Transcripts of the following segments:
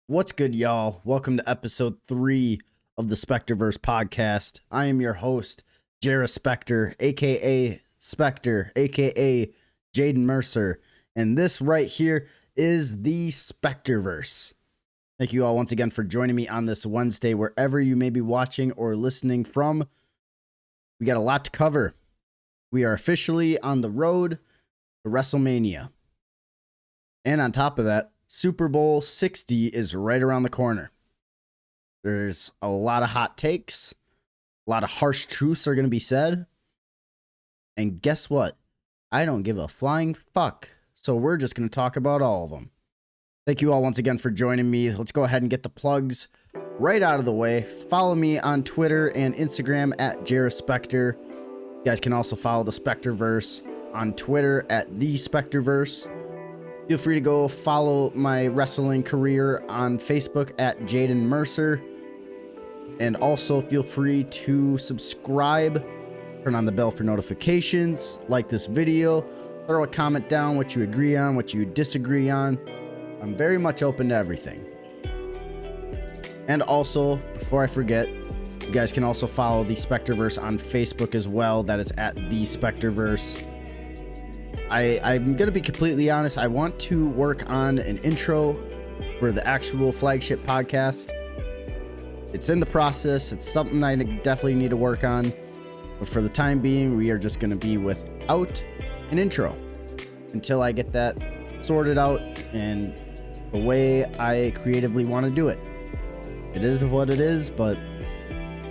What's good, y'all? Welcome to episode 3 of the SpectreVerse Podcast. I am your host, JariSpectre, aka Spectre, aka Jaden Mercer, and this right here is the SpectreVerse. Thank you all once again for joining me on this Wednesday, wherever you may be watching or listening from. We got a lot to cover. We are officially on the road to WrestleMania. And on top of that, Super Bowl 60 is right around the corner. There's a lot of hot takes. A lot of harsh truths are going to be said. And guess what? I don't give a flying fuck. So we're just going to talk about all of them. Thank you all once again for joining me. Let's go ahead and get the plugs right out of the way. Follow me on Twitter and Instagram at JariSpectre. You guys can also follow the SpectreVerse on Twitter at the SpectreVerse. Feel free to go follow my wrestling career on Facebook at Jaden Mercer. And also feel free to subscribe, turn on the bell for notifications, like this video, throw a comment down what you agree on, what you disagree on. I'm very much open to everything. And also, before I forget, you guys can also follow the SpectreVerse on Facebook as well. That is at the SpectreVerse. I'm going to be completely honest. I want to work on an intro for the actual flagship podcast. It's in the process. It's something I definitely need to work on. But for the time being, we are just going to be without an intro until I get that sorted out and the way I creatively want to do it. It is what it is, but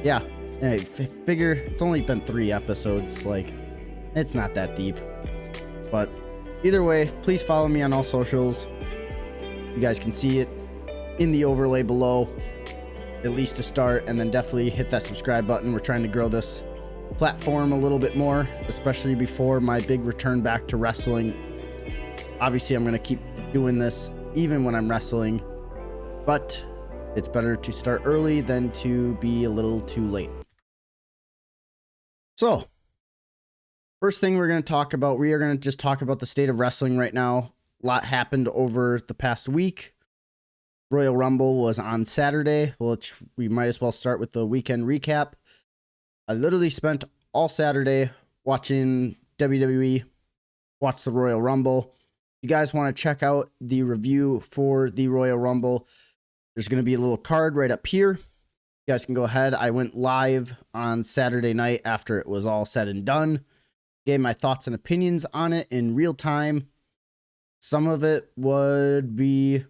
yeah. I figure it's only been 3 episodes. Like, it's not that deep. But either way, please follow me on all socials. You guys can see it in the overlay below, at least to start, and then definitely hit that subscribe button. We're trying to grow this platform a little bit more, especially before my big return back to wrestling. Obviously, I'm going to keep doing this even when I'm wrestling, but it's better to start early than to be a little too late. So, first thing we're going to talk about, we are going to just talk about the state of wrestling right now. A lot happened over the past week. Royal Rumble was on Saturday. Well, we might as well start with the weekend recap. I literally spent all Saturday watching WWE, watch the Royal Rumble. If you guys want to check out the review for the Royal Rumble, there's going to be a little card right up here. You guys can go ahead. I went live on Saturday night after it was all said and done. Gave my thoughts and opinions on it in real time. Some of it would be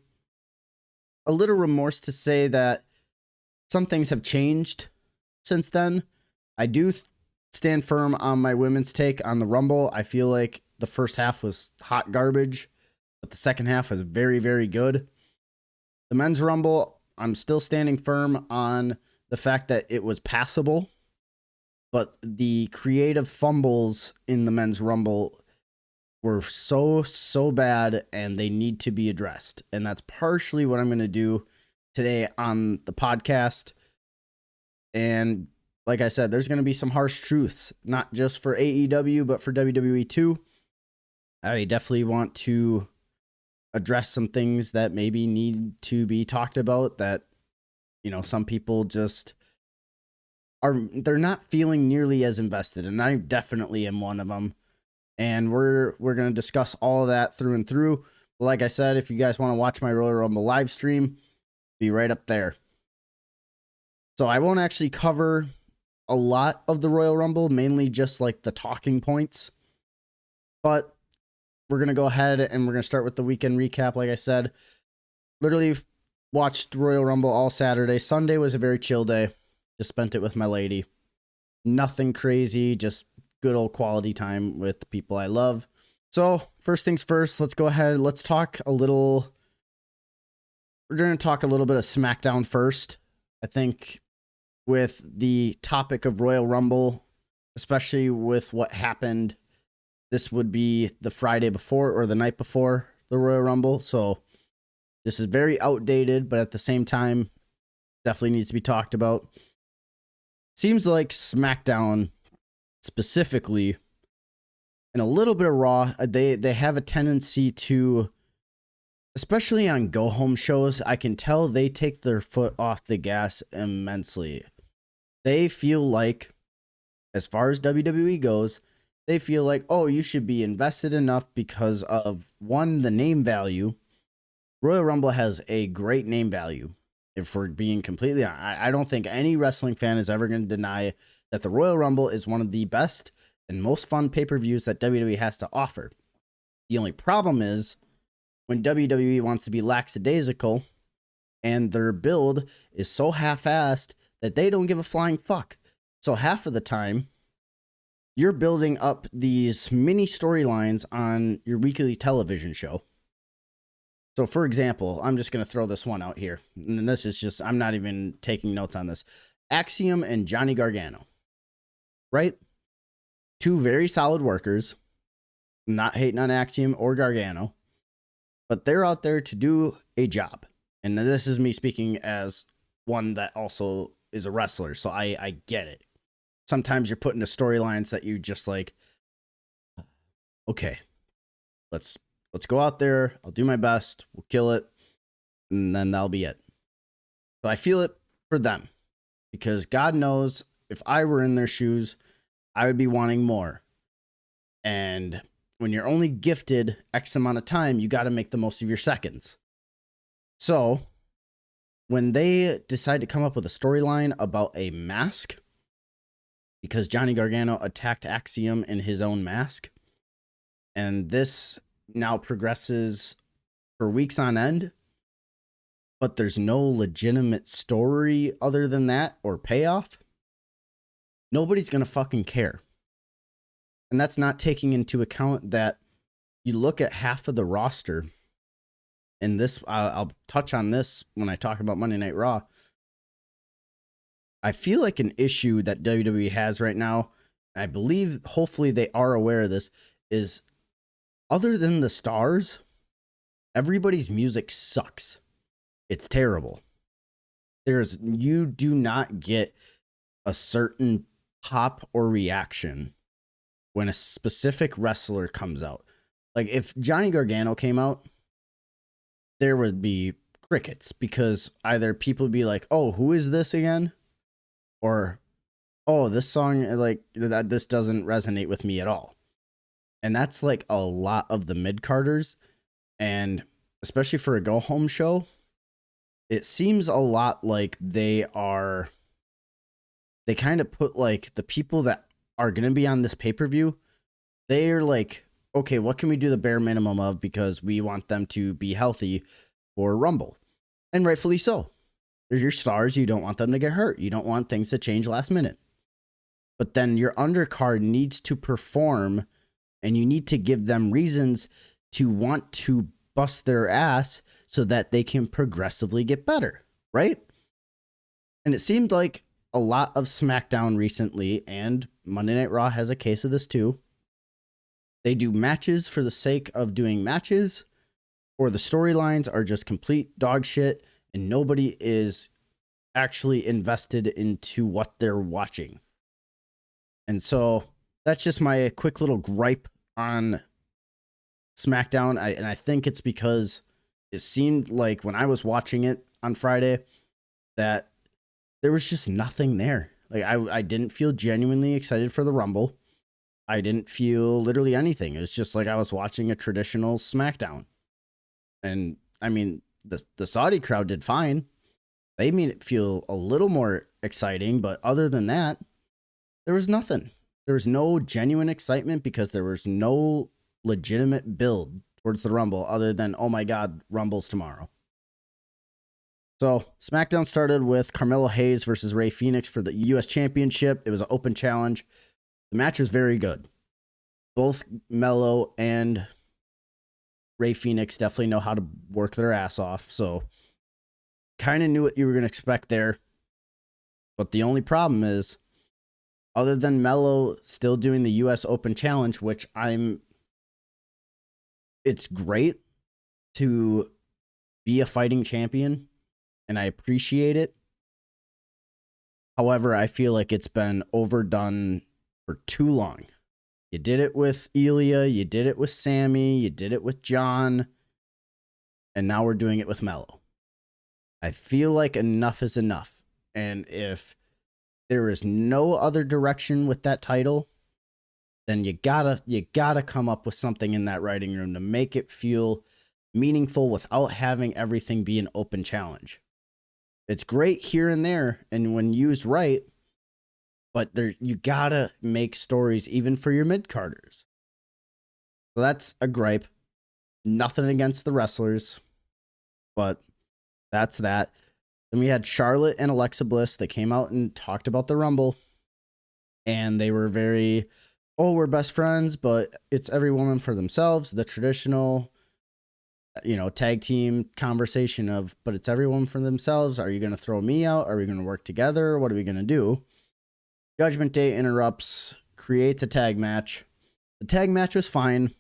a little remorse to say that some things have changed since then. I do stand firm on my women's take on the Rumble. I feel like the first half was hot garbage, but the second half was very, very good. The men's Rumble, I'm still standing firm on the fact that it was passable. But the creative fumbles in the men's Rumble were so bad, and they need to be addressed. And that's partially what I'm going to do today on the podcast. And like I said, there's going to be some harsh truths, not just for AEW, but for WWE too. I definitely want to address some things that maybe need to be talked about that, some people just they're not feeling nearly as invested, and I definitely am one of them. And we're going to discuss all of that through and through. Like I said, if you guys want to watch my Royal Rumble live stream, be right up there. So I won't actually cover a lot of the Royal Rumble, mainly just like the talking points. But we're going to go ahead and we're going to start with the weekend recap. Like I said, literally watched Royal Rumble all Saturday. Sunday was a very chill day. Just spent it with my lady. Nothing crazy, just good old quality time with the people I love. So, first things first, let's go ahead. We're going to talk a little bit of SmackDown first. I think with the topic of Royal Rumble, especially with what happened, this would be the Friday before or the night before the Royal Rumble. So, this is very outdated, but at the same time, definitely needs to be talked about. Seems like SmackDown specifically, and a little bit of Raw, they have a tendency to especially on go home shows, I can tell they take their foot off the gas immensely. They feel like, as far as WWE goes, they feel like, oh, you should be invested enough because of, one, the name value. Royal Rumble has a great name value. If we're being completely honest, I don't think any wrestling fan is ever going to deny that the Royal Rumble is one of the best and most fun pay-per-views that WWE has to offer. The only problem is when WWE wants to be lackadaisical and their build is so half-assed that they don't give a flying fuck. So half of the time, you're building up these mini storylines on your weekly television show. So, for example, I'm just going to throw this one out here. And this is just, I'm not even taking notes on this. Axiom and Johnny Gargano. Right? Two very solid workers. Not hating on Axiom or Gargano. But they're out there to do a job. And this is me speaking as one that also is a wrestler. So I get it. Sometimes you're put into storylines that you just like, okay, let's go out there. I'll do my best. We'll kill it. And then that'll be it. So I feel it for them. Because God knows if I were in their shoes, I would be wanting more. And when you're only gifted X amount of time, you got to make the most of your seconds. So when they decide to come up with a storyline about a mask, because Johnny Gargano attacked Axiom in his own mask, and this now progresses for weeks on end, but there's no legitimate story other than that or payoff, nobody's going to fucking care. And that's not taking into account that you look at half of the roster, and this, I'll touch on this when I talk about Monday Night Raw. I feel like an issue that WWE has right now, and I believe hopefully they are aware of this, is other than the stars, everybody's music sucks. It's terrible. You do not get a certain pop or reaction when a specific wrestler comes out. Like if Johnny Gargano came out, there would be crickets because either people would be like, oh, who is this again? Or, oh, this song, like, this doesn't resonate with me at all. And that's like a lot of the mid-carders. And especially for a go-home show, it seems a lot like they kind of put like the people that are going to be on this pay-per-view, they're like, okay, what can we do the bare minimum of because we want them to be healthy for Rumble? And rightfully so. There's your stars. You don't want them to get hurt. You don't want things to change last minute. But then your undercard needs to perform, and you need to give them reasons to want to bust their ass so that they can progressively get better, right? And it seemed like a lot of SmackDown recently, and Monday Night Raw has a case of this too. They do matches for the sake of doing matches, or the storylines are just complete dog shit, and nobody is actually invested into what they're watching. And so that's just my quick little gripe on SmackDown. And I think it's because it seemed like when I was watching it on Friday that there was just nothing there. Like I didn't feel genuinely excited for the Rumble. I didn't feel literally anything. It was just like I was watching a traditional SmackDown. And I mean, the Saudi crowd did fine. They made it feel a little more exciting, but other than that, there was nothing. There was no genuine excitement because there was no legitimate build towards the Rumble other than, oh my God, Rumble's tomorrow. So SmackDown started with Carmelo Hayes versus Rey Fenix for the U.S. Championship. It was an open challenge. The match was very good. Both Melo and Rey Fenix definitely know how to work their ass off. So kind of knew what you were going to expect there. But the only problem is, other than Melo still doing the U.S. Open Challenge, which it's great to be a fighting champion, and I appreciate it. However, I feel like it's been overdone for too long. You did it with Ilya, you did it with Sammy, you did it with John. And now we're doing it with Melo. I feel like enough is enough. And if there is no other direction with that title, then you gotta come up with something in that writing room to make it feel meaningful without having everything be an open challenge. It's great here and there, and when used right, but you gotta make stories even for your mid-carders. So that's a gripe. Nothing against the wrestlers, but that's that. Then we had Charlotte and Alexa Bliss. They came out and talked about the Rumble, and they were very, oh, we're best friends, but it's every woman for themselves. The traditional, tag team conversation of, but it's every woman for themselves. Are you going to throw me out? Are we going to work together? What are we going to do? Judgment Day interrupts, creates a tag match. The tag match was fine.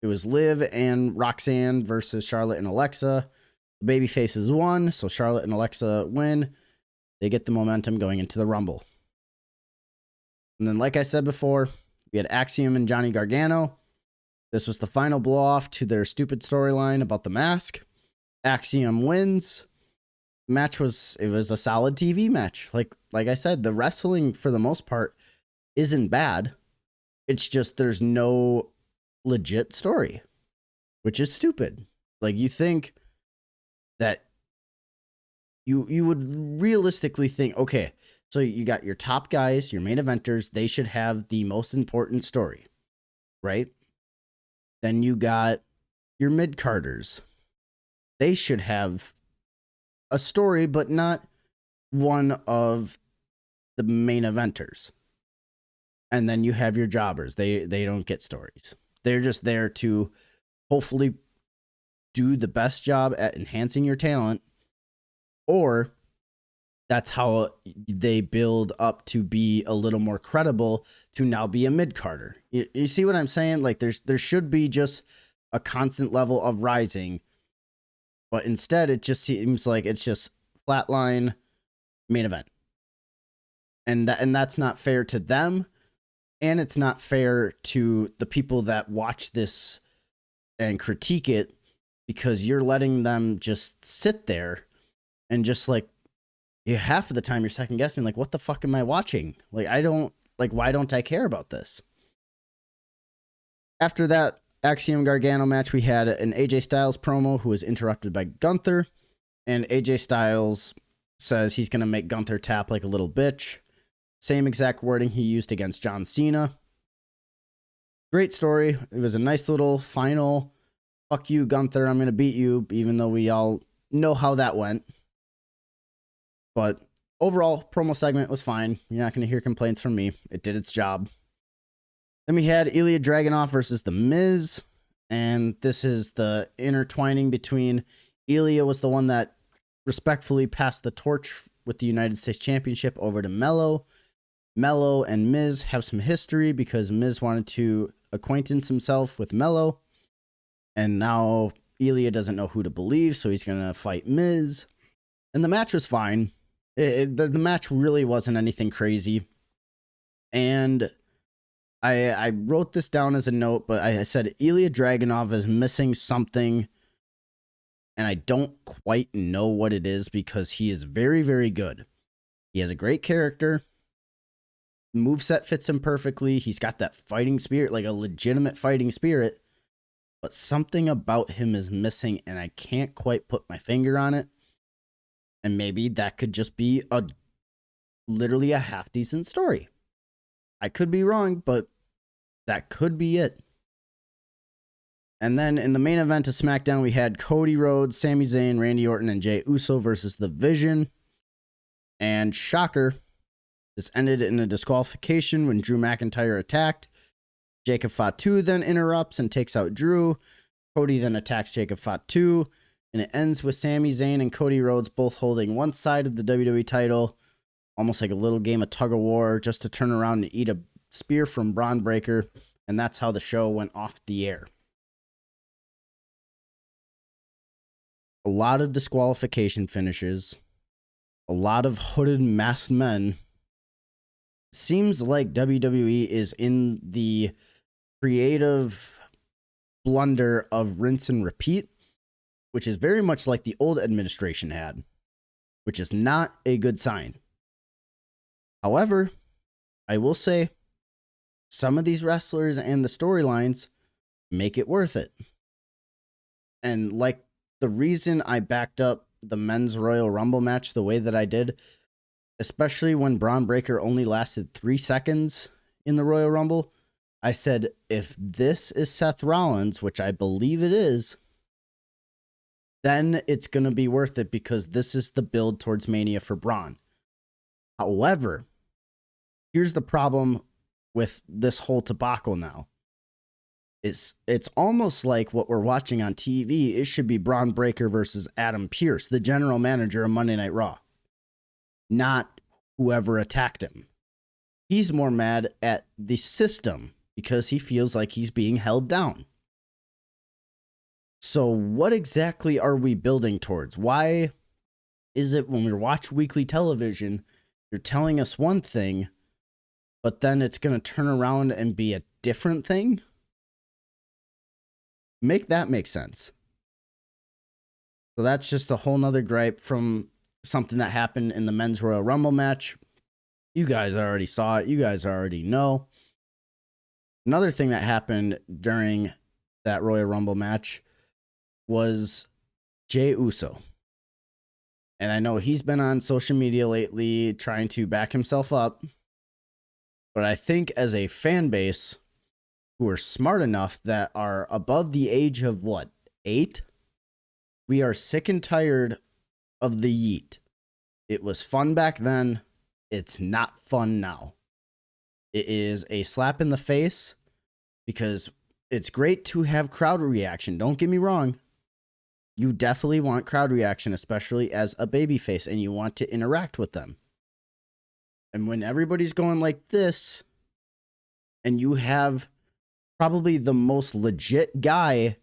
It was Liv and Roxanne versus Charlotte and Alexa. The babyfaces won, so Charlotte and Alexa win. They get the momentum going into the Rumble. And then, like I said before, we had Axiom and Johnny Gargano. This was the final blow-off to their stupid storyline about the mask. Axiom wins. It was a solid TV match. Like I said, the wrestling, for the most part, isn't bad. It's just there's no legit story, which is stupid. Like, you think that you would realistically think, okay, so you got your top guys, your main eventers, they should have the most important story, right? Then you got your mid-carders. They should have a story, but not one of the main eventers. And then you have your jobbers. They don't get stories. They're just there to hopefully do the best job at enhancing your talent, or that's how they build up to be a little more credible to now be a mid-carder. You see what I'm saying? Like, there should be just a constant level of rising, but instead it just seems like it's just flatline main event. And that's not fair to them, and it's not fair to the people that watch this and critique it, because you're letting them just sit there and just like, half of the time you're second guessing, like, what the fuck am I watching? Like, why don't I care about this? After that Axiom Gargano match, we had an AJ Styles promo who was interrupted by Gunther, and AJ Styles says he's going to make Gunther tap like a little bitch. Same exact wording he used against John Cena. Great story. It was a nice little final, fuck you, Gunther, I'm going to beat you, even though we all know how that went. But overall, promo segment was fine. You're not going to hear complaints from me. It did its job. Then we had Ilya Dragunov versus The Miz. And this is the intertwining between Ilya was the one that respectfully passed the torch with the United States Championship over to Melo. Melo and Miz have some history because Miz wanted to acquaintance himself with Melo. And now Ilya doesn't know who to believe, so he's going to fight Miz. And the match was fine. The match really wasn't anything crazy. And I wrote this down as a note, but I said Ilya Dragunov is missing something, and I don't quite know what it is, because he is very, very good. He has a great character. Moveset fits him perfectly. He's got that fighting spirit, like a legitimate fighting spirit, but something about him is missing, and I can't quite put my finger on it. And maybe that could just be literally a half decent story. I could be wrong, but that could be it. And then in the main event of SmackDown, we had Cody Rhodes, Sami Zayn, Randy Orton, and Jey Uso versus The Vision. And shocker, this ended in a disqualification when Drew McIntyre attacked. Jacob Fatu then interrupts and takes out Drew. Cody then attacks Jacob Fatu. And it ends with Sami Zayn and Cody Rhodes both holding one side of the WWE title, almost like a little game of tug of war, just to turn around and eat a spear from Braun Breaker. And that's how the show went off the air. A lot of disqualification finishes. A lot of hooded masked men. Seems like WWE is in the creative blunder of rinse and repeat, which is very much like the old administration had, which is not a good sign. However, I will say some of these wrestlers and the storylines make it worth it. And like the reason I backed up the men's Royal Rumble match the way that I did, especially when Braun Breaker only lasted 3 seconds in the Royal Rumble, I said, if this is Seth Rollins, which I believe it is, then it's going to be worth it because this is the build towards Mania for Braun. However, here's the problem with this whole debacle now. It's almost like what we're watching on TV. It should be Braun Breaker versus Adam Pearce, the general manager of Monday Night Raw, not whoever attacked him. He's more mad at the system because he feels like he's being held down. So what exactly are we building towards? Why is it when we watch weekly television, you're telling us one thing, but then it's going to turn around and be a different thing? Make that make sense. So that's just a whole nother gripe from something that happened in the men's Royal Rumble match. You guys already saw it. You guys already know. Another thing that happened during that Royal Rumble match was Jey Uso. And I know he's been on social media lately trying to back himself up. But I think as a fan base who are smart enough that are above the age of what, 8? We are sick and tired of the yeet. It was fun back then. It's not fun now. It is a slap in the face because it's great to have crowd reaction. Don't get me wrong. You definitely want crowd reaction, especially as a babyface, and you want to interact with them. And when everybody's going like this, and you have probably the most legit guy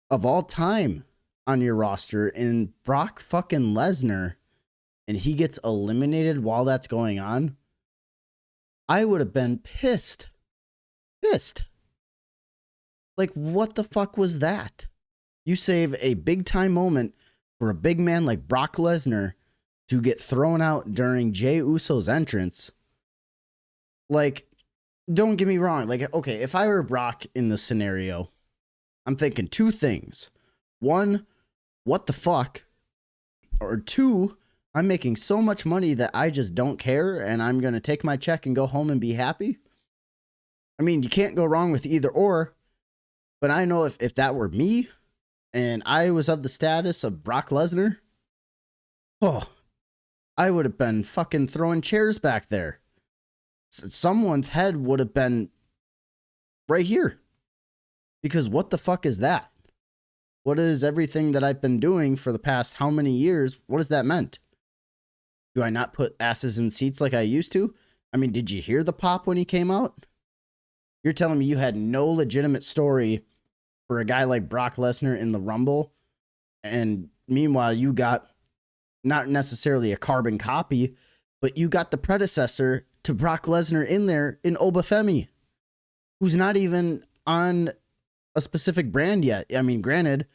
of all time on your roster in Brock fucking Lesnar, and he gets eliminated while that's going on, I would have been pissed. Pissed. Like, what the fuck was that? You save a big time moment for a big man like Brock Lesnar to get thrown out during Jey Uso's entrance. Like, don't get me wrong. Like, okay, if I were Brock in this scenario, I'm thinking 2 things. 1, what the fuck? Or 2, I'm making so much money that I just don't care and I'm going to take my check and go home and be happy. I mean, you can't go wrong with either or, but I know if that were me and I was of the status of Brock Lesnar, oh, I would have been fucking throwing chairs back there. Someone's head would have been right here. Because what the fuck is that? What is everything that I've been doing for the past how many years? What has that meant? Do I not put asses in seats like I used to? I mean, did you hear the pop when he came out? You're telling me you had no legitimate story for a guy like Brock Lesnar in the Rumble, and meanwhile you got not necessarily a carbon copy, but you got the predecessor to Brock Lesnar in there in ɓʌ, who's not even on a specific brand yet. I mean, granted,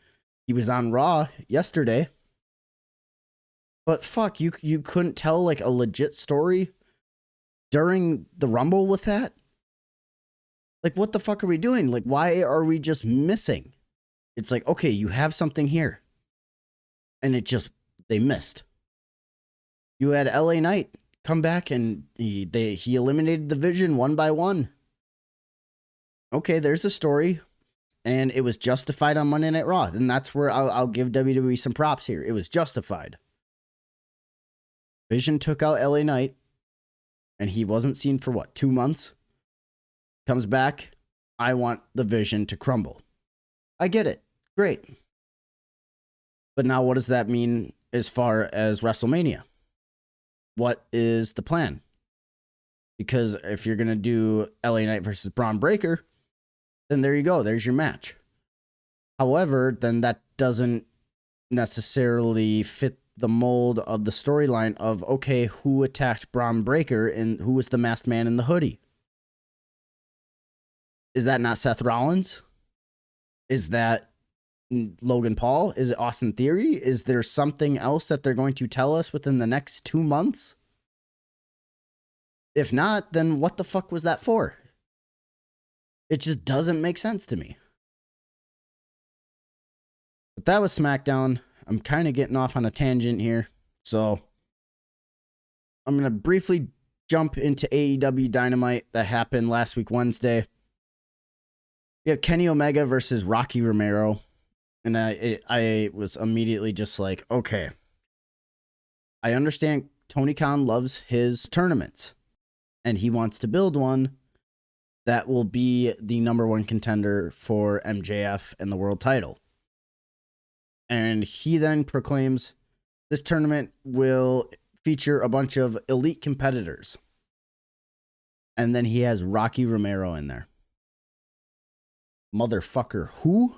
he was on Raw yesterday, but fuck, you couldn't tell like a legit story during the Rumble with that? Like, what the fuck are we doing? Like, why are we just missing? It's like, okay, you have something here. And they missed. You had LA Knight come back and he eliminated the Vision one by one. Okay, there's a story. And it was justified on Monday Night Raw. And that's where I'll give WWE some props here. It was justified. Vision took out LA Knight. And he wasn't seen for what, 2 months? Comes back. I want the Vision to crumble. I get it. Great. But now what does that mean as far as WrestleMania? What is the plan? Because if you're going to do LA Knight versus Braun Breaker, then there you go. There's your match. However, then that doesn't necessarily fit the mold of the storyline of, okay, who attacked Braun Breaker and who was the masked man in the hoodie? Is that not Seth Rollins? Is that Logan Paul? Is it Austin Theory? Is there something else that they're going to tell us within the next 2 months? If not, then what the fuck was that for? It just doesn't make sense to me. But that was SmackDown. I'm kind of getting off on a tangent here. So I'm going to briefly jump into AEW Dynamite that happened last week, Wednesday. We have Kenny Omega versus Rocky Romero. And I was immediately just like, okay. I understand Tony Khan loves his tournaments. And he wants to build one that will be the number one contender for MJF and the world title. And he then proclaims this tournament will feature a bunch of elite competitors. And then he has Rocky Romero in there. Motherfucker, who?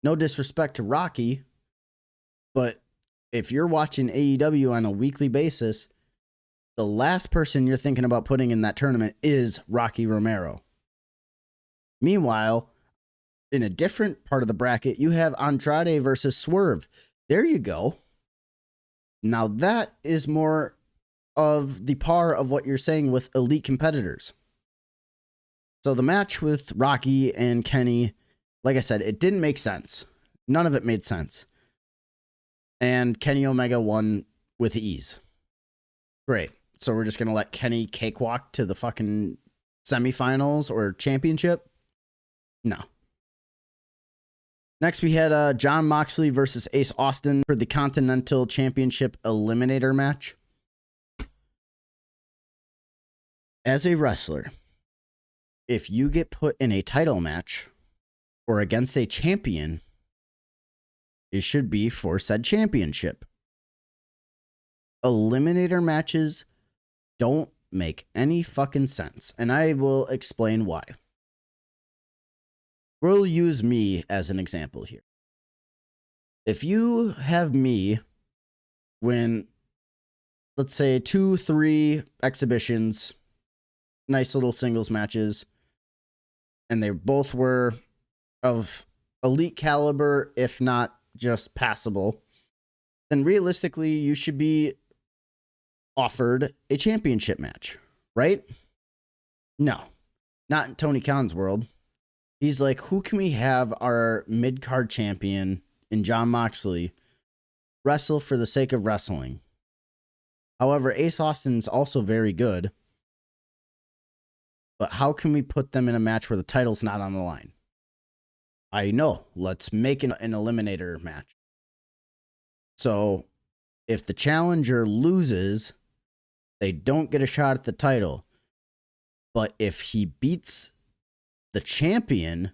No disrespect to Rocky, but if you're watching AEW on a weekly basis, the last person you're thinking about putting in that tournament is Rocky Romero. Meanwhile, in a different part of the bracket, you have Andrade versus Swerve. There you go. Now that is more of the par of what you're saying with elite competitors. So the match with Rocky and Kenny, like I said, it didn't make sense. None of it made sense. And Kenny Omega won with ease. Great. So we're just going to let Kenny cakewalk to the fucking semifinals or championship? No. Next, we had Jon Moxley versus Ace Austin for the Continental Championship Eliminator match. As a wrestler, if you get put in a title match or against a champion, it should be for said championship. Eliminator matches don't make any fucking sense, and I will explain why. We'll use me as an example here. If you have me win, let's say 2-3 exhibitions, nice little singles matches, and they both were of elite caliber, if not just passable, then realistically you should be offered a championship match, right? No, not in Tony Khan's world. He's like, who can we have our mid-card champion in Jon Moxley wrestle for the sake of wrestling? However, Ace Austin's also very good. But how can we put them in a match where the title's not on the line? I know. Let's make an eliminator match. So if the challenger loses, they don't get a shot at the title. But if he beats the champion,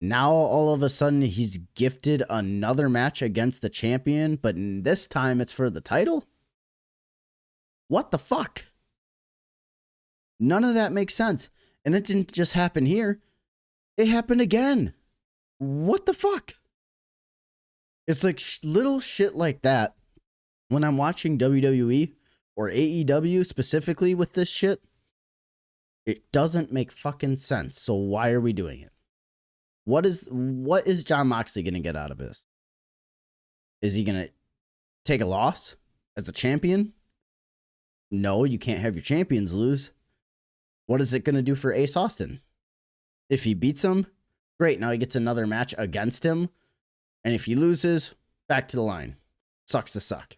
now all of a sudden he's gifted another match against the champion, but this time it's for the title? What the fuck? None of that makes sense. And it didn't just happen here. It happened again. What the fuck? It's like little shit like that. When I'm watching WWE or AEW specifically with this shit, it doesn't make fucking sense. So why are we doing it? What is Jon Moxley going to get out of this? Is he going to take a loss as a champion? No, you can't have your champions lose. What is it going to do for Ace Austin? If he beats him, great. Now he gets another match against him. And if he loses, back to the line. Sucks to suck.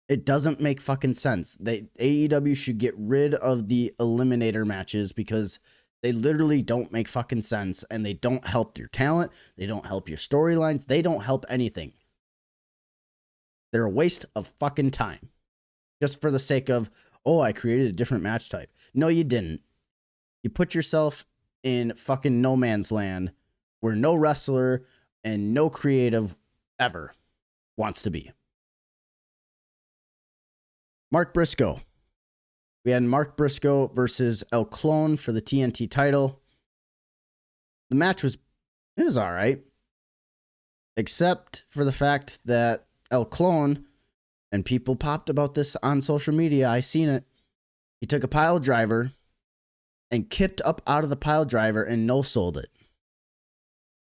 It doesn't make fucking sense. AEW should get rid of the eliminator matches because they literally don't make fucking sense and they don't help your talent. They don't help your storylines. They don't help anything. They're a waste of fucking time. Just for the sake of, oh, I created a different match type. No, you didn't. You put yourself in fucking no man's land where no wrestler and no creative ever wants to be. Mark Briscoe. We had Mark Briscoe versus El Clone for the TNT title. The match was all right. Except for the fact that El Clone, and people popped about this on social media, I seen it. He took a pile driver and kipped up out of the pile driver and no-sold it.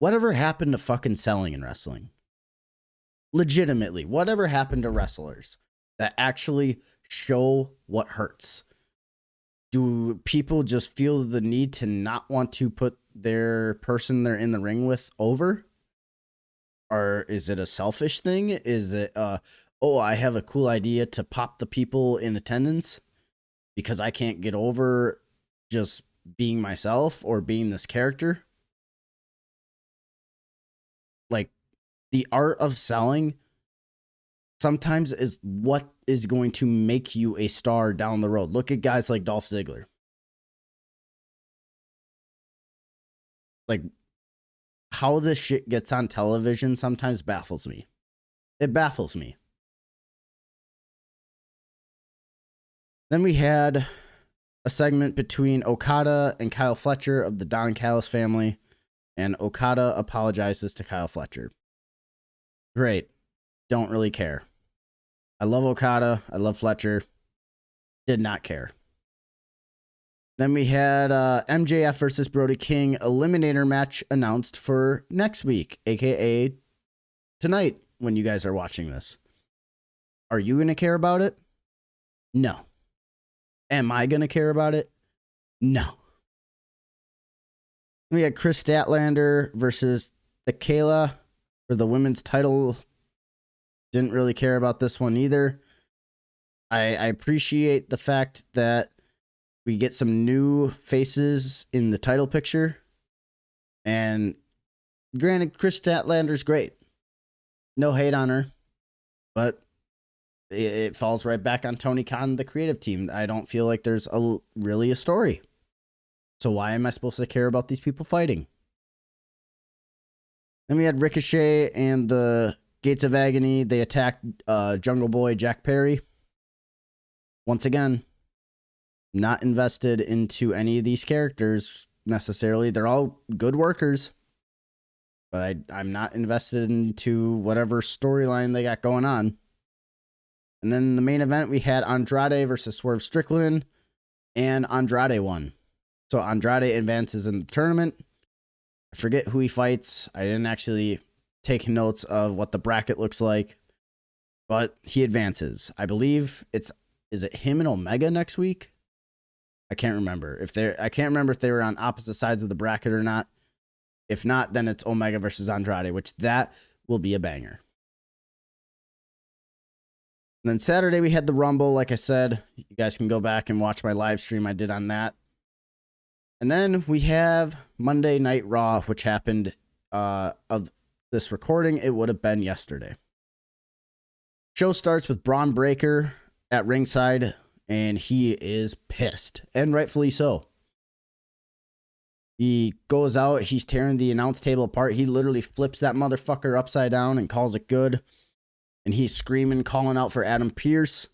whatever happened to fucking selling in wrestling? Legitimately, whatever happened to wrestlers that actually show what hurts? Do people just feel the need to not want to put their person they're in the ring with over? Or is it a selfish thing? Is it, oh, I have a cool idea to pop the people in attendance because I can't get over just being myself or being this character? Like, the art of selling sometimes is what is going to make you a star down the road. Look at guys like Dolph Ziggler. Like, how this shit gets on television sometimes baffles me. It baffles me. Then we had a segment between Okada and Kyle Fletcher of the Don Callis family, and Okada apologizes to Kyle Fletcher. Great. Don't really care. I love Okada. I love Fletcher. Did not care. Then we had MJF versus Brody King eliminator match announced for next week, aka tonight when you guys are watching this. Are you going to care about it? No. Am I going to care about it? No. We had Chris Statlander versus the Kayla for the women's title. Didn't really care about this one either. I appreciate the fact that we get some new faces in the title picture. And granted, Chris Statlander's great. No hate on her. But it falls right back on Tony Khan, the creative team. I don't feel like there's really a story. So why am I supposed to care about these people fighting? Then we had Ricochet and the Gates of Agony. They attacked Jungle Boy Jack Perry. Once again, not invested into any of these characters necessarily. They're all good workers. But I'm not invested into whatever storyline they got going on. And then the main event, we had Andrade versus Swerve Strickland. And Andrade won. So Andrade advances in the tournament. I forget who he fights. I didn't actually take notes of what the bracket looks like. But he advances. I believe is it him and Omega next week? I can't remember. I can't remember if they were on opposite sides of the bracket or not. If not, then it's Omega versus Andrade, which that will be a banger. And then Saturday we had the Rumble, like I said. You guys can go back and watch my live stream I did on that. And then we have Monday Night Raw, which happened of this recording. It would have been yesterday. Show starts with Braun Breaker at ringside, and he is pissed, and rightfully so. He goes out, he's tearing the announce table apart. He literally flips that motherfucker upside down and calls it good. And he's screaming, calling out for Adam Pearce.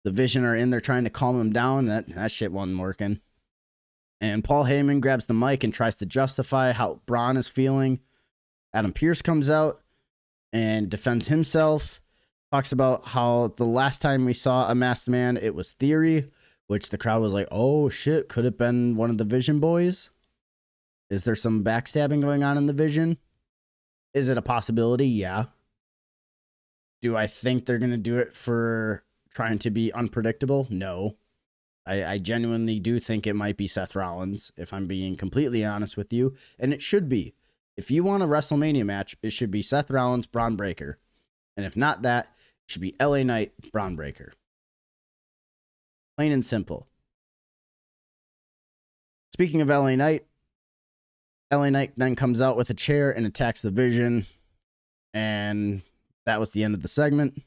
The Vision are in there trying to calm him down. That shit wasn't working. And Paul Heyman grabs the mic and tries to justify how Braun is feeling. Adam Pearce comes out and defends himself. Talks about how the last time we saw a masked man, it was Theory, which the crowd was like, oh shit, could have been one of the Vision boys? Is there some backstabbing going on in the Vision? Is it a possibility? Yeah. Do I think they're going to do it for trying to be unpredictable? No. I genuinely do think it might be Seth Rollins, if I'm being completely honest with you. And it should be. If you want a WrestleMania match, it should be Seth Rollins, Braun Breaker. And if not that, it should be LA Knight, Braun Breaker. Plain and simple. Speaking of LA Knight then comes out with a chair and attacks the Vision. And that was the end of the segment.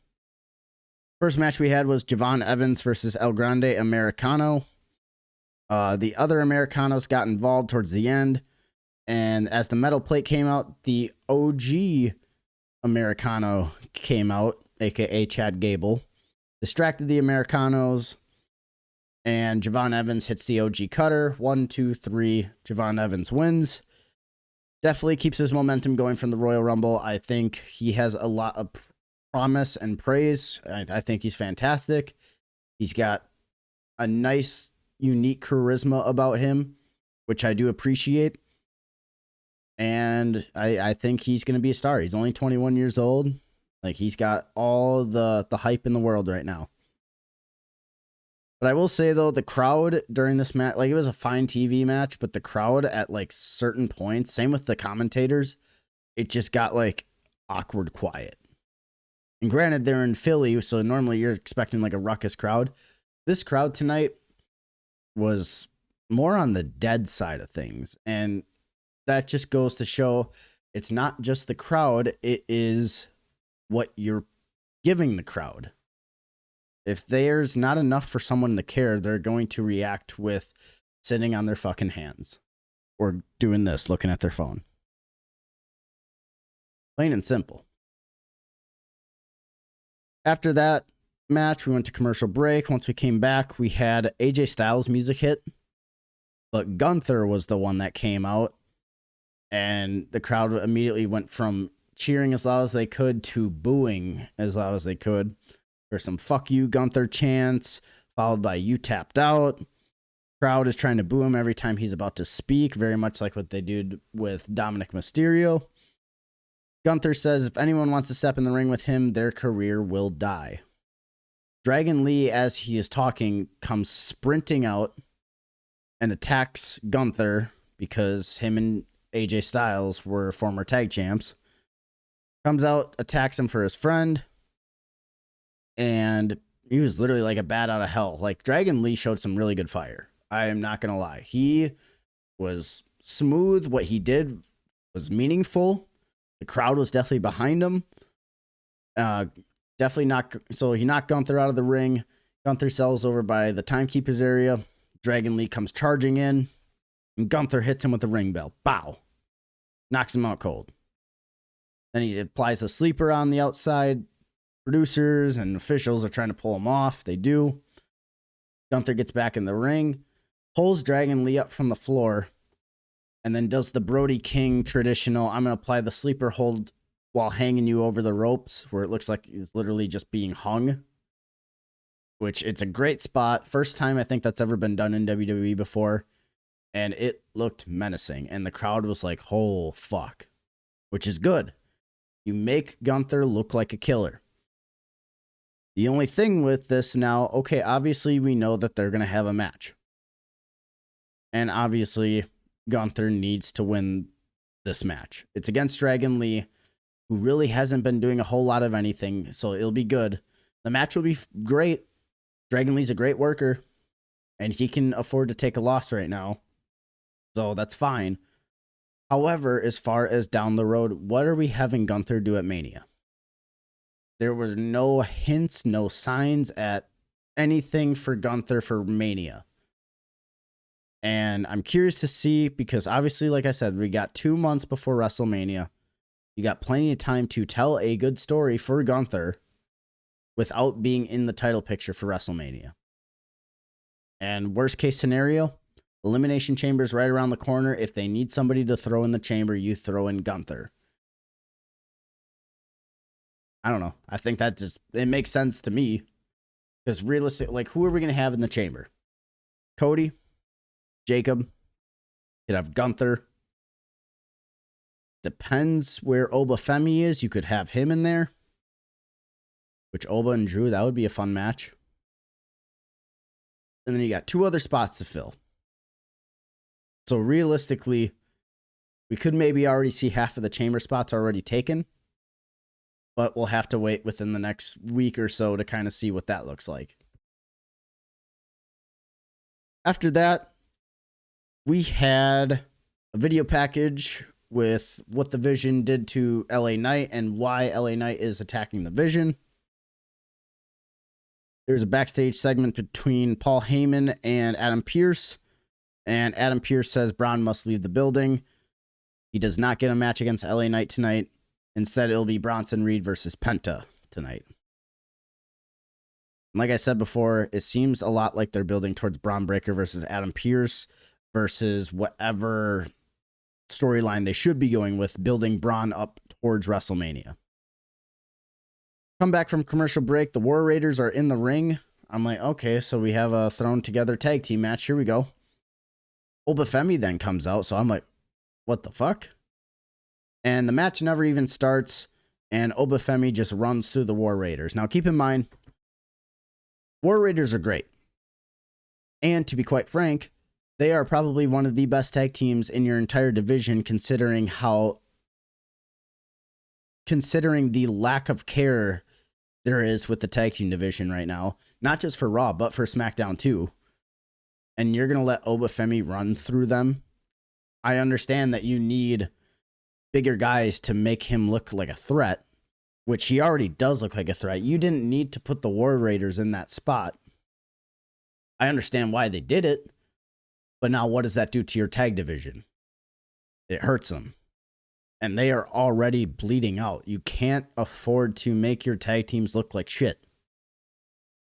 First match we had was Javon Evans versus El Grande Americano. The other Americanos got involved towards the end. And as the metal plate came out, the OG Americano came out, a.k.a. Chad Gable. Distracted the Americanos. And Javon Evans hits the OG cutter. 1, 2, 3. Javon Evans wins. Definitely keeps his momentum going from the Royal Rumble. I think he has a lot of promise and praise. I think he's fantastic. He's got a nice, unique charisma about him, which I do appreciate. And I think he's going to be a star. He's only 21 years old. Like, he's got all the hype in the world right now. But I will say, though, the crowd during this match, like, it was a fine TV match, but the crowd at, like, certain points, same with the commentators, it just got, like, awkward quiet. And granted, they're in Philly, so normally you're expecting, like, a ruckus crowd. This crowd tonight was more on the dead side of things. And that just goes to show it's not just the crowd, it is what you're giving the crowd. If there's not enough for someone to care, they're going to react with sitting on their fucking hands or doing this, looking at their phone. Plain and simple. After that match, we went to commercial break. Once we came back, we had AJ Styles' music hit, but Gunther was the one that came out, and the crowd immediately went from cheering as loud as they could to booing as loud as they could. There's some "fuck you, Gunther" chants, followed by "you tapped out." Crowd is trying to boo him every time he's about to speak, very much like what they did with Dominic Mysterio. Gunther says if anyone wants to step in the ring with him, their career will die. Dragon Lee, as he is talking, comes sprinting out and attacks Gunther because him and AJ Styles were former tag champs. Comes out, attacks him for his friend. And he was literally like a bat out of hell. Like, Dragon Lee showed some really good fire. I am not going to lie. He was smooth. What he did was meaningful. The crowd was definitely behind him. Definitely not. So he knocked Gunther out of the ring. Gunther sells over by the timekeeper's area. Dragon Lee comes charging in. And Gunther hits him with the ring bell. Bow. Knocks him out cold. Then he applies a sleeper on the outside. Producers and officials are trying to pull him off. They do. Gunther gets back in the ring, pulls Dragon Lee up from the floor, and then does the Brody King traditional, I'm going to apply the sleeper hold while hanging you over the ropes, where it looks like he's literally just being hung, which it's a great spot. First time I think that's ever been done in WWE before, and it looked menacing, and the crowd was like, oh, fuck, which is good. You make Gunther look like a killer. The only thing with this now, okay, obviously we know that they're going to have a match. And obviously Gunther needs to win this match. It's against Dragon Lee, who really hasn't been doing a whole lot of anything, so it'll be good. The match will be great. Dragon Lee's a great worker, and he can afford to take a loss right now. So that's fine. However, as far as down the road, what are we having Gunther do at Mania? There was no hints, no signs at anything for Gunther for Mania. And I'm curious to see, because obviously, like I said, we got 2 months before WrestleMania. You got plenty of time to tell a good story for Gunther without being in the title picture for WrestleMania. And worst case scenario, Elimination Chamber's right around the corner. If they need somebody to throw in the chamber, you throw in Gunther. I don't know. I think that just, it makes sense to me. Because realistic, like, who are we going to have in the chamber? Cody, Jacob, you'd have Gunther. Depends where ɓÄ is. You could have him in there. Which ɓÄ and Drew, that would be a fun match. And then you got 2 other spots to fill. So realistically, we could maybe already see half of the chamber spots already taken. But we'll have to wait within the next week or so to kind of see what that looks like. After that, we had a video package with what the Vision did to LA Knight and why LA Knight is attacking the Vision. There's a backstage segment between Paul Heyman and Adam Pearce. And Adam Pearce says Braun must leave the building. He does not get a match against LA Knight tonight. Instead, it'll be Bronson Reed versus Penta tonight. Like I said before, it seems a lot like they're building towards Braun Breaker versus Adam Pearce versus whatever storyline they should be going with, building Braun up towards WrestleMania. Come back from commercial break. The War Raiders are in the ring. I'm like, okay, so we have a thrown together tag team match. Here we go. ɓÄ then comes out. So I'm like, what the fuck? And the match never even starts, and Obafemi just runs through the War Raiders. Now, keep in mind, War Raiders are great. And to be quite frank, they are probably one of the best tag teams in your entire division, considering the lack of care there is with the tag team division right now. Not just for Raw, but for SmackDown too. And you're going to let Obafemi run through them? I understand that you need bigger guys to make him look like a threat, which he already does look like a threat. You didn't need to put the War Raiders in that spot. I understand why they did it, but now what does that do to your tag division? It hurts them. And they are already bleeding out. You can't afford to make your tag teams look like shit.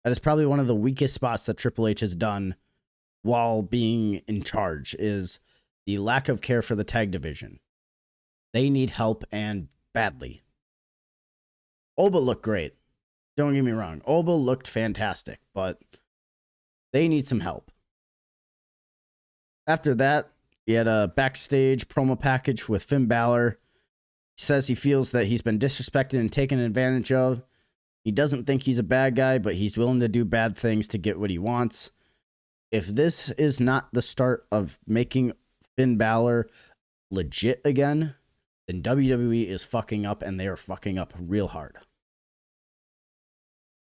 That is probably one of the weakest spots that Triple H has done while being in charge, is the lack of care for the tag division. They need help, and badly. Oba looked great. Don't get me wrong. Oba looked fantastic, but they need some help. After that, he had a backstage promo package with Finn Balor. He says he feels that he's been disrespected and taken advantage of. He doesn't think he's a bad guy, but he's willing to do bad things to get what he wants. If this is not the start of making Finn Balor legit again, then WWE is fucking up, and they are fucking up real hard.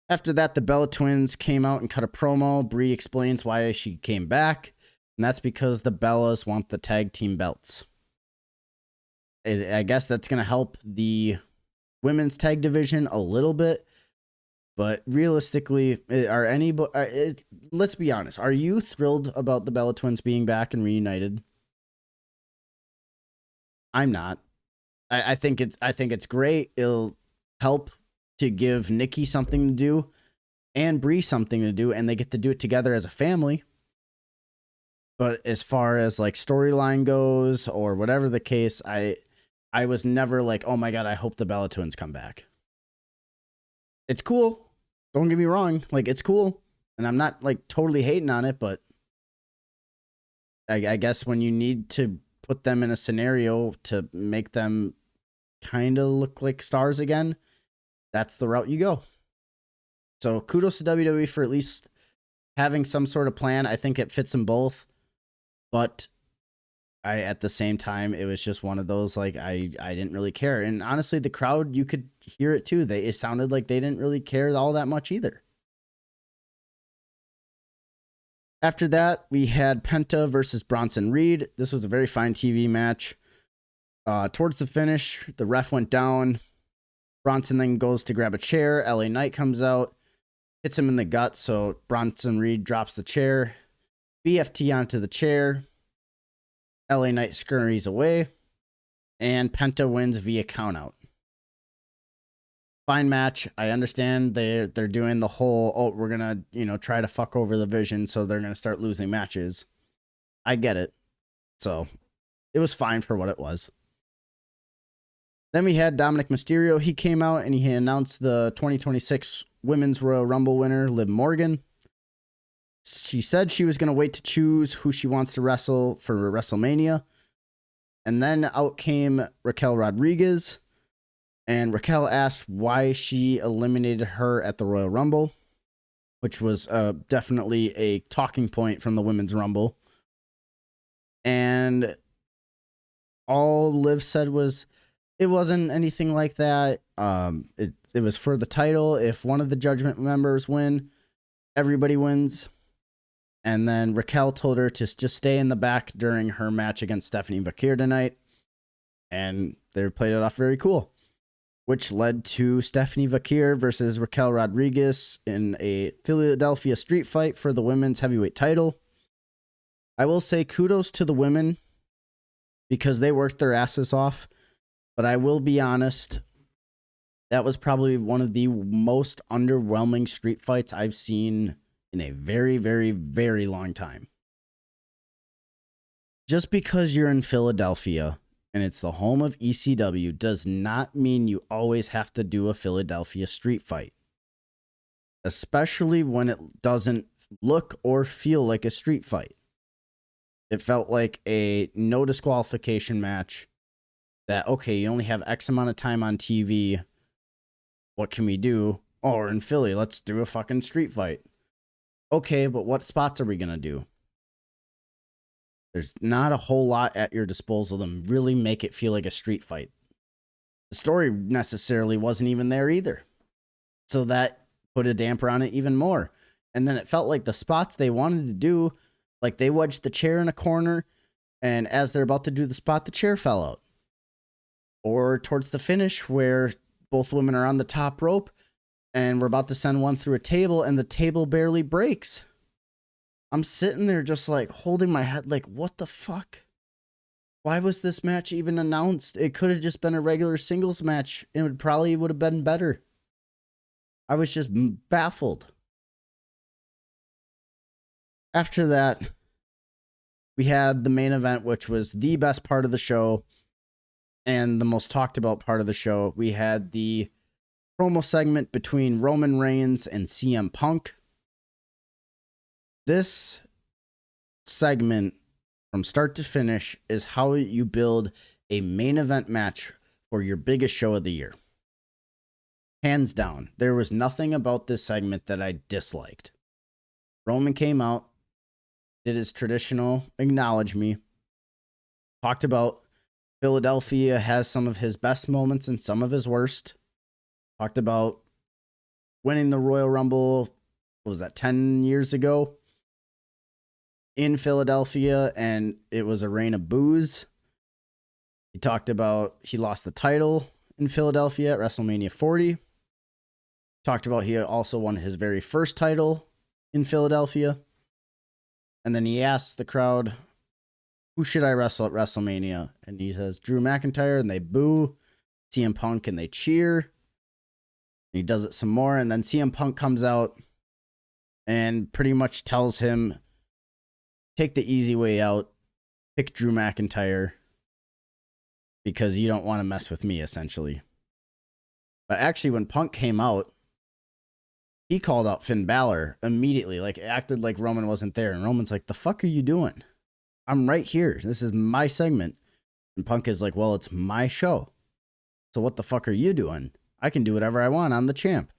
After that, the Bella Twins came out and cut a promo. Brie explains why she came back, and that's because the Bellas want the tag team belts. I guess that's going to help the women's tag division a little bit, but realistically, let's be honest. Are you thrilled about the Bella Twins being back and reunited? I'm not. I think it's great. It'll help to give Nikki something to do and Brie something to do, and they get to do it together as a family. But as far as like storyline goes or whatever the case, I was never like, oh my God, I hope the Bella Twins come back. It's cool. Don't get me wrong. Like, it's cool. And I'm not like totally hating on it, but I guess when you need to put them in a scenario to make them kind of look like stars again, that's the route you go. So kudos to WWE for at least having some sort of plan. I think it fits them both. But at the same time, it was just one of those, like, I didn't really care. And honestly, the crowd, you could hear it too. It sounded like they didn't really care all that much either. After that, we had Penta versus Bronson Reed. This was a very fine TV match. Towards the finish, the ref went down. Bronson then goes to grab a chair. LA Knight comes out, hits him in the gut, so Bronson Reed drops the chair. BFT onto the chair. LA Knight scurries away, and Penta wins via countout. Fine match. I understand they're doing the whole, we're gonna, try to fuck over the Vision, so they're gonna start losing matches. I get it. So it was fine for what it was. Then we had Dominic Mysterio. He came out and he announced the 2026 Women's Royal Rumble winner, Liv Morgan. She said she was going to wait to choose who she wants to wrestle for WrestleMania. And then out came Raquel Rodriguez. And Raquel asked why she eliminated her at the Royal Rumble, which was definitely a talking point from the Women's Rumble. And all Liv said was, it wasn't anything like that. It was for the title. If one of the Judgment members win, everybody wins. And then Raquel told her to just stay in the back during her match against Stephanie Vakir tonight. And they played it off very cool, which led to Stephanie Vakir versus Raquel Rodriguez in a Philadelphia street fight for the women's heavyweight title. I will say kudos to the women because they worked their asses off. But I will be honest, that was probably one of the most underwhelming street fights I've seen in a very, very, very long time. Just because you're in Philadelphia and it's the home of ECW does not mean you always have to do a Philadelphia street fight. Especially when it doesn't look or feel like a street fight. It felt like a no disqualification match. that, okay, you only have X amount of time on TV. What can we do? Oh, we're in Philly. Let's do a fucking street fight. Okay, but what spots are we going to do? There's not a whole lot at your disposal to really make it feel like a street fight. The story necessarily wasn't even there either. So that put a damper on it even more. And then it felt like the spots they wanted to do, like they wedged the chair in a corner, and as they're about to do the spot, the chair fell out. Or towards the finish where both women are on the top rope and we're about to send one through a table and the table barely breaks. I'm sitting there just like holding my head like, what the fuck? Why was this match even announced? It could have just been a regular singles match and it probably would have been better. I was just baffled. After that, we had the main event, which was the best part of the show and the most talked about part of the show. We had the promo segment between Roman Reigns and CM Punk. This segment, from start to finish, is how you build a main event match for your biggest show of the year. Hands down, there was nothing about this segment that I disliked. Roman came out, did his traditional acknowledge me, talked about Philadelphia has some of his best moments and some of his worst. Talked about winning the Royal Rumble, what was that, 10 years ago in Philadelphia, and it was a reign of boos. He talked about he lost the title in Philadelphia at WrestleMania 40. Talked about he also won his very first title in Philadelphia. And then he asked the crowd, who should I wrestle at WrestleMania? And he says, Drew McIntyre, and they boo. CM Punk, and they cheer. And he does it some more, and then CM Punk comes out and pretty much tells him, take the easy way out, pick Drew McIntyre, because you don't want to mess with me, essentially. But actually, when Punk came out, he called out Finn Balor immediately, like acted like Roman wasn't there. And Roman's like, the fuck are you doing? I'm right here. This is my segment. And Punk is like, well, it's my show. So what the fuck are you doing? I can do whatever I want. I'm the champ.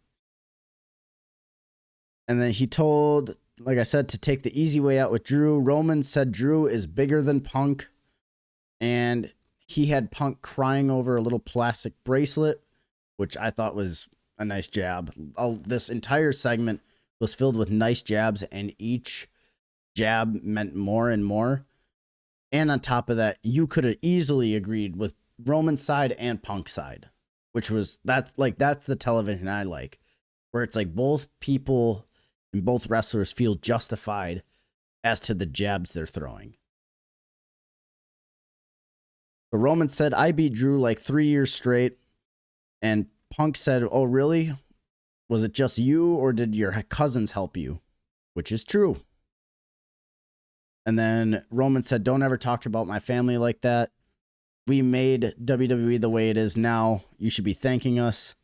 And then he told, like I said, to take the easy way out with Drew. Roman said Drew is bigger than Punk. And he had Punk crying over a little plastic bracelet, which I thought was a nice jab. This entire segment was filled with nice jabs, and each jab meant more and more. And on top of that, you could have easily agreed with Roman's side and Punk's side, which was, that's the television I like, where it's like both people and both wrestlers feel justified as to the jabs they're throwing. But Roman said, I beat Drew like 3 years straight. And Punk said, oh, really? Was it just you, or did your cousins help you? Which is true. And then Roman said, don't ever talk about my family like that. We made WWE the way it is now. You should be thanking us.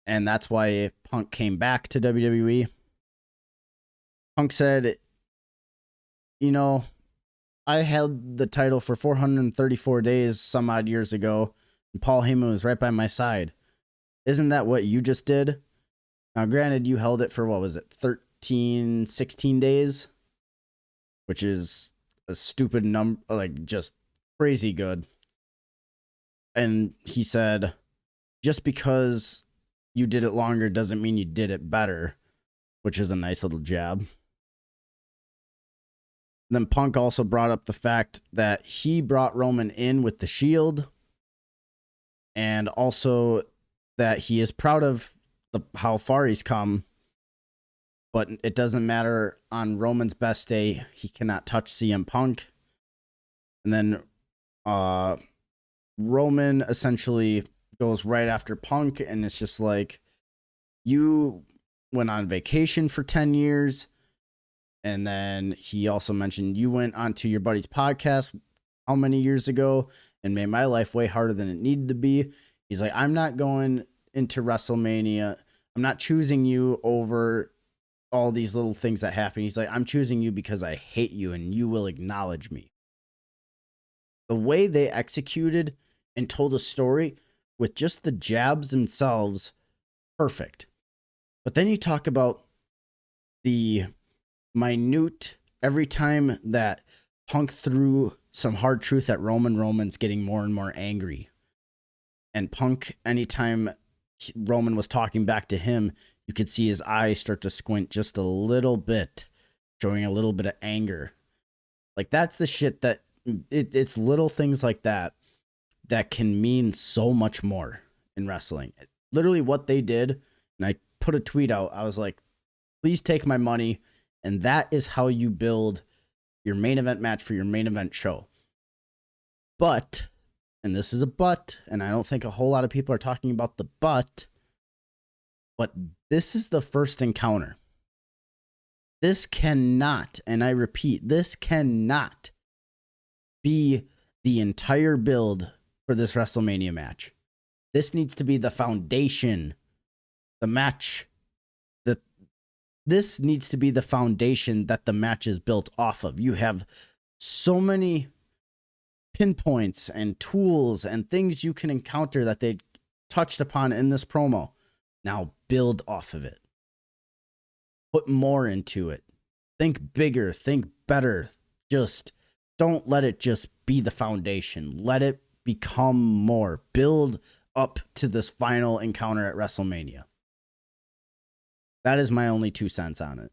And that's why Punk came back to WWE. Punk said, you know, I held the title for 434 days some odd years ago, and Paul Heyman was right by my side. Isn't that what you just did? Now, granted, you held it for, what was it, 13, 16 days? Which is a stupid number, like just crazy good. And he said, just because you did it longer doesn't mean you did it better, which is a nice little jab. Then Punk also brought up the fact that he brought Roman in with the Shield, and also that he is proud of how far he's come, but it doesn't matter. On Roman's best day, he cannot touch CM Punk. And then Roman essentially goes right after Punk, and it's just like, you went on vacation for 10 years. And then he also mentioned you went onto your buddy's podcast how many years ago and made my life way harder than it needed to be. He's like, I'm not going into WrestleMania. I'm not choosing you over all these little things that happen. He's like, I'm choosing you because I hate you and you will acknowledge me. The way they executed and told a story with just the jabs themselves perfect. But then you talk about the minute, every time that Punk threw some hard truth at Roman's getting more and more angry. And Punk, anytime Roman was talking back to him, you could see his eyes start to squint just a little bit, showing a little bit of anger. Like, that's the shit that it's little things like that that can mean so much more in wrestling. Literally what they did, and I put a tweet out, I was like, please take my money. And that is how you build your main event match for your main event show. But, and this is a but, and I don't think a whole lot of people are talking about the but this is the first encounter. This cannot, and I repeat, this cannot be the entire build for this WrestleMania match. This needs to be the foundation, the match. This needs to be the foundation that the match is built off of. You have so many pinpoints and tools and things you can encounter that they touched upon in this promo. Now build off of it. Put more into it. Think bigger, think better. Just don't let it just be the foundation. Let it become more. Build up to this final encounter at WrestleMania. That is my only 2 cents on it.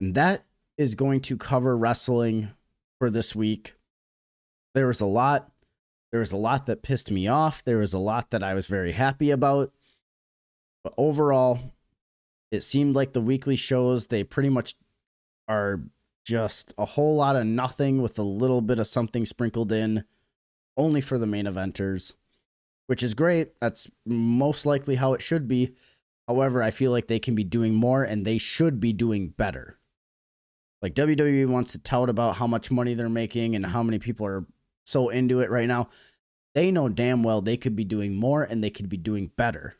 And that is going to cover wrestling for this week. There was a lot. There was a lot that pissed me off. There was a lot that I was very happy about. But overall, it seemed like the weekly shows, they pretty much are just a whole lot of nothing with a little bit of something sprinkled in, only for the main eventers, which is great. That's most likely how it should be. However, I feel like they can be doing more and they should be doing better. Like, WWE wants to tout about how much money they're making and how many people are so into it right now. They know damn well they could be doing more and they could be doing better.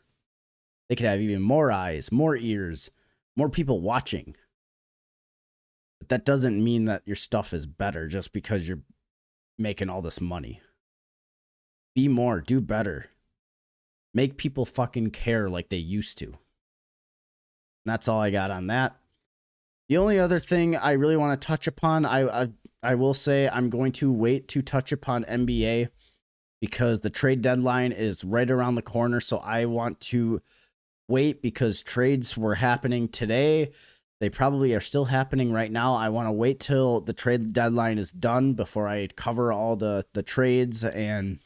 They could have even more eyes, more ears, more people watching. But that doesn't mean that your stuff is better just because you're making all this money. Be more, do better. Make people fucking care like they used to. And that's all I got on that. The only other thing I really want to touch upon, I will say I'm going to wait to touch upon NBA because the trade deadline is right around the corner. So I want to wait because trades were happening today. They probably are still happening right now. I want to wait till the trade deadline is done before I cover all the trades and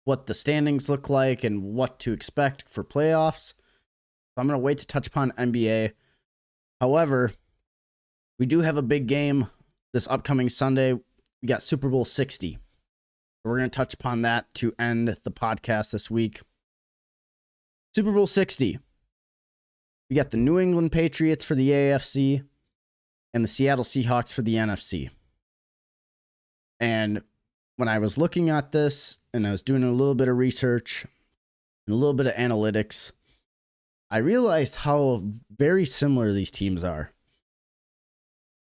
what the standings look like and what to expect for playoffs. So I'm going to wait to touch upon NBA. However, we do have a big game this upcoming Sunday. We got Super Bowl 60. We're going to touch upon that to end the podcast this week. Super Bowl 60. We got the New England Patriots for the AFC and the Seattle Seahawks for the NFC. And when I was looking at this and I was doing a little bit of research and a little bit of analytics, I realized how very similar these teams are.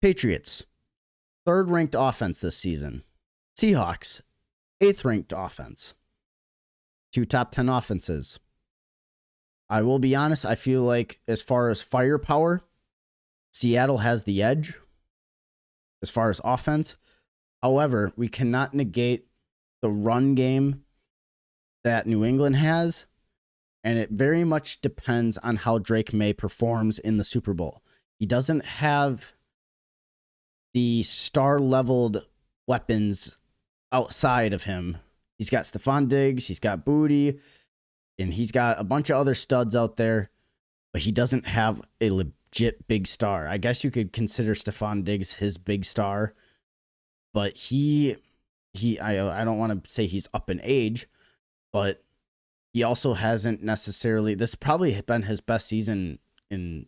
Patriots, 3rd ranked offense this season. Seahawks, 8th ranked offense. 2 top 10 offenses. I will be honest, I feel like as far as firepower, Seattle has the edge as far as offense. However, we cannot negate the run game that New England has, and it very much depends on how Drake May performs in the Super Bowl. He doesn't have the star-leveled weapons outside of him. He's got Stephon Diggs, he's got Booty, and he's got a bunch of other studs out there, but he doesn't have a legit big star. I guess you could consider Stephon Diggs his big star, but I don't want to say he's up in age, but he also hasn't necessarily, this probably been his best season in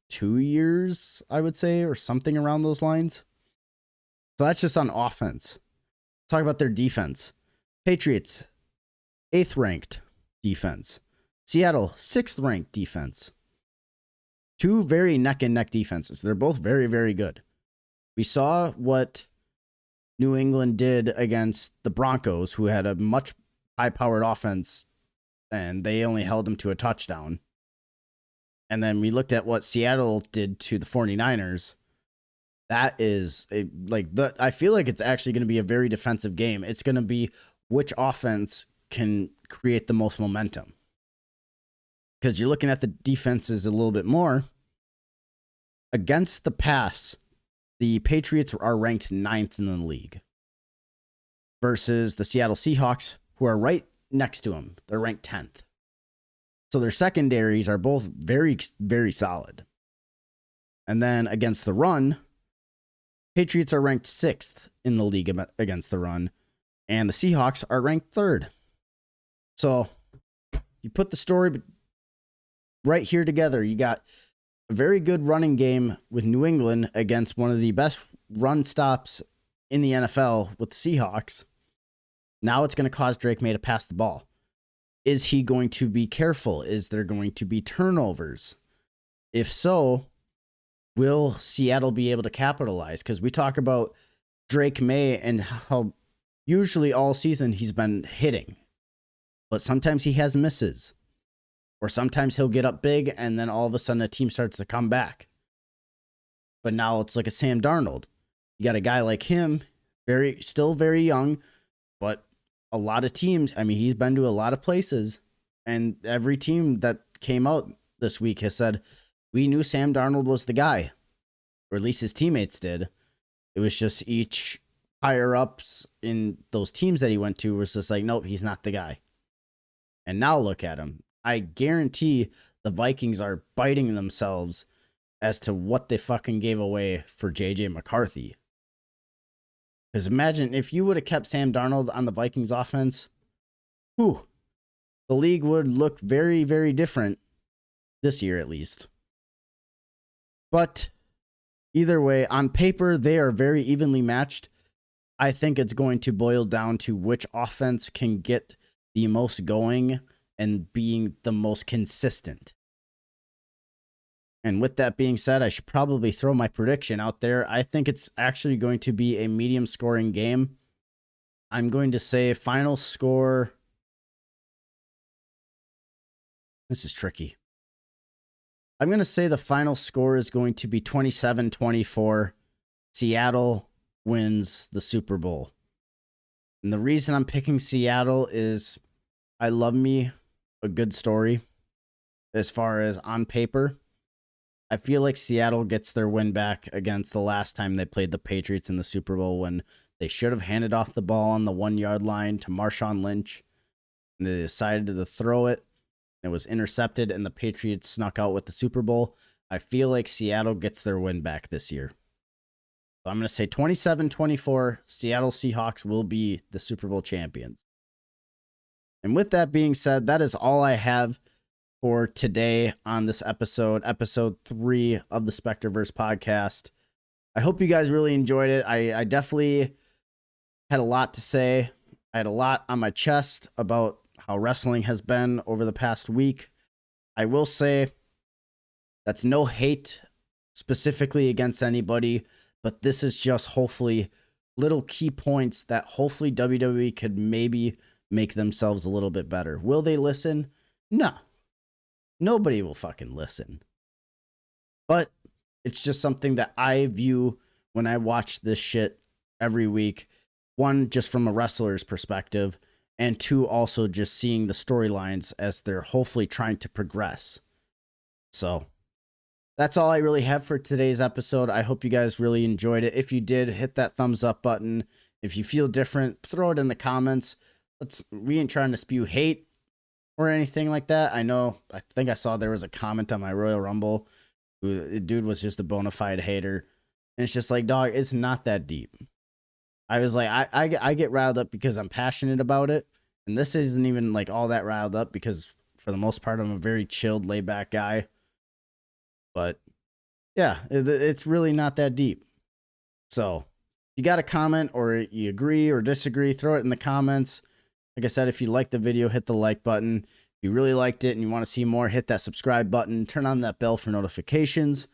2 years, I would say, or something around those lines. So that's just on offense. Talk about their defense. Patriots, 8th ranked defense. Seattle, 6th ranked defense. 2 very neck and neck defenses. They're both very, very good. We saw what New England did against the Broncos, who had a much high-powered offense, and they only held them to a touchdown. And then we looked at what Seattle did to the 49ers. That is I feel like it's actually going to be a very defensive game. It's going to be which offense can create the most momentum. Because you're looking at the defenses a little bit more. Against the pass, the Patriots are ranked 9th in the league versus the Seattle Seahawks, who are right next to them. They're ranked 10th. So their secondaries are both very, very solid. And then against the run, Patriots are ranked 6th in the league against the run, and the Seahawks are ranked 3rd. So you put the story right here together. You got a very good running game with New England against one of the best run stops in the NFL with the Seahawks. Now it's going to cause Drake May to pass the ball. Is he going to be careful? Is there going to be turnovers? If so, will Seattle be able to capitalize? Because we talk about Drake May and how usually all season he's been hitting, but sometimes he has misses. Or sometimes he'll get up big and then all of a sudden a team starts to come back. But now it's like a Sam Darnold. You got a guy like him, still very young, but a lot of teams, I mean, he's been to a lot of places, and every team that came out this week has said, we knew Sam Darnold was the guy, or at least his teammates did. It was just each higher ups in those teams that he went to was just like, nope, he's not the guy. And now look at him. I guarantee the Vikings are biting themselves as to what they fucking gave away for JJ McCarthy. Because imagine if you would have kept Sam Darnold on the Vikings offense, the league would look very, very different this year at least. But either way, on paper, they are very evenly matched. I think it's going to boil down to which offense can get the most going and being the most consistent. And with that being said, I should probably throw my prediction out there. I think it's actually going to be a medium scoring game. I'm going to say final score. This is tricky. I'm going to say the final score is going to be 27-24. Seattle wins the Super Bowl. And the reason I'm picking Seattle is I love me a good story as far as on paper. I feel like Seattle gets their win back against the last time they played the Patriots in the Super Bowl when they should have handed off the ball on the 1 yard line to Marshawn Lynch. And they decided to throw it. It was intercepted and the Patriots snuck out with the Super Bowl. I feel like Seattle gets their win back this year. So I'm going to say 27-24, Seattle Seahawks will be the Super Bowl champions. And with that being said, that is all I have for today on this episode 3 of the SpectreVerse Podcast. I hope you guys really enjoyed it. I definitely had a lot to say. I had a lot on my chest about how wrestling has been over the past week. I will say that's no hate specifically against anybody, but this is just hopefully little key points that hopefully WWE could maybe make themselves a little bit better. Will they listen? No. Nobody will fucking listen. But it's just something that I view when I watch this shit every week. One, just from a wrestler's perspective, and two, also just seeing the storylines as they're hopefully trying to progress. So that's all I really have for today's episode. I hope you guys really enjoyed it. If you did, hit that thumbs up button. If you feel different, throw it in the comments. We ain't trying to spew hate or anything like that. I think I saw there was a comment on my Royal Rumble. The dude was just a bona fide hater. And it's just like, dog, it's not that deep. I was like, I get riled up because I'm passionate about it. And this isn't even like all that riled up because for the most part, I'm a very chilled, laid back guy. But yeah, it's really not that deep. So if you got a comment or you agree or disagree, throw it in the comments. Like I said, if you liked the video, hit the like button. If you really liked it and you want to see more, hit that subscribe button. Turn on that bell for notifications.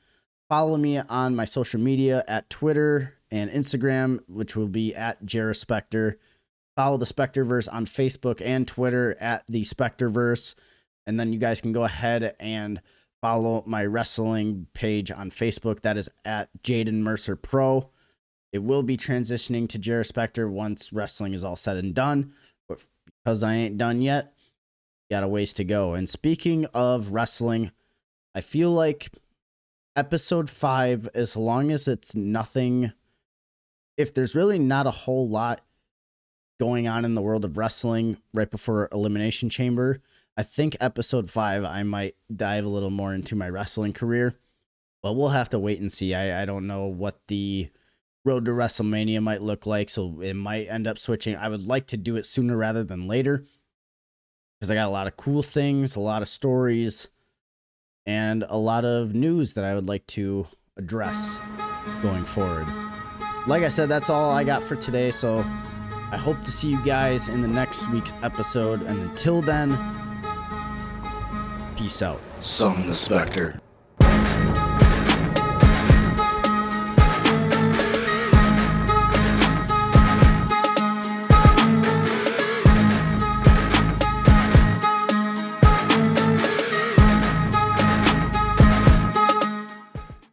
Follow me on my social media at Twitter, and Instagram, which will be at JariSpectre. Follow the SpectreVerse on Facebook and Twitter at the SpectreVerse. And then you guys can go ahead and follow my wrestling page on Facebook. That is at Jaden Mercer Pro. It will be transitioning to JariSpectre once wrestling is all said and done. But because I ain't done yet, got a ways to go. And speaking of wrestling, I feel like episode 5, as long as it's nothing, if there's really not a whole lot going on in the world of wrestling right before Elimination Chamber, I think episode 5, I might dive a little more into my wrestling career. But we'll have to wait and see. I don't know what the road to WrestleMania might look like, so it might end up switching. I would like to do it sooner rather than later, because I got a lot of cool things, a lot of stories, and a lot of news that I would like to address going forward. Like I said, that's all I got for today, so I hope to see you guys in the next week's episode, and until then, peace out. Summon the Spectre.